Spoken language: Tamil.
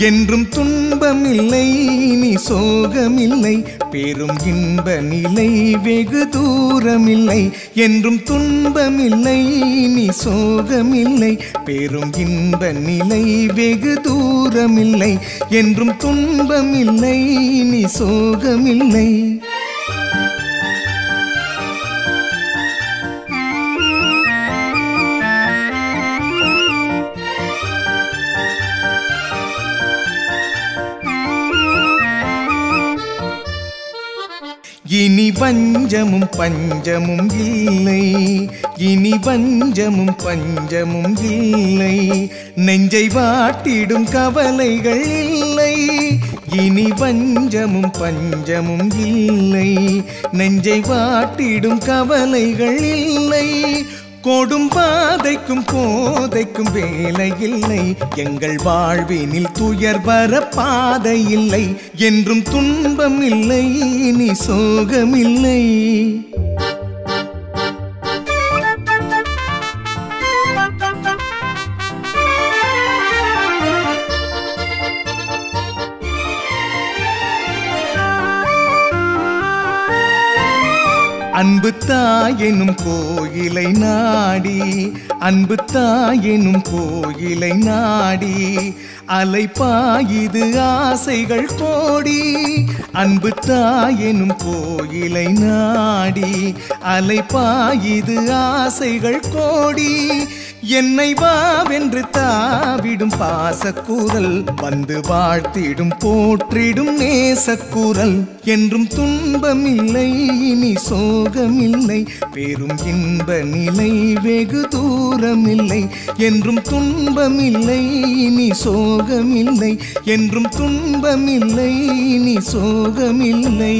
என்றும் துன்பமில்லை இனி சோகமில்லை பெரும் இன்ப நிலை வெகு தூரமில்லை என்றும் துன்பமில்லை இனி சோகமில்லை பெரும் இன்ப நிலை வெகு தூரமில்லை என்றும் துன்பமில்லை இனி சோகமில்லை இனி வஞ்சமும் பஞ்சமும் இல்லை இனி வஞ்சமும் பஞ்சமும் இல்லை நெஞ்சை வாட்டிடும் கவலைகள் இல்லை இனி வஞ்சமும் பஞ்சமும் இல்லை நெஞ்சை வாட்டிடும் கவலைகள் இல்லை கொடும் பாதைக்கும் போதைக்கும் வேலை இல்லை எங்கள் வாழ்வினில் துயர் வர பாதை இல்லை என்றும் துன்பம் இல்லை இனி சோகமில்லை அன்பு தாயெனும் கோயிலை நாடி அன்பு தாயெனும் கோயிலை நாடி அலைபாயுது ஆசைகள் கோடி அன்பு தாயெனும் கோயிலை நாடி அலைபாயுது ஆசைகள் கோடி என்னை வாவென்று தாவிடும் பாசக்குரல் வந்து வாழ்த்திடும் போற்றிடும் நேசக்குரல் என்றும் துன்பமில்லை இனி சோகமில்லை பெரும் இன்ப நிலை வெகு தூரமில்லை என்றும் துன்பமில்லை இனி சோகமில்லை என்றும் துன்பமில்லை இனி சோகமில்லை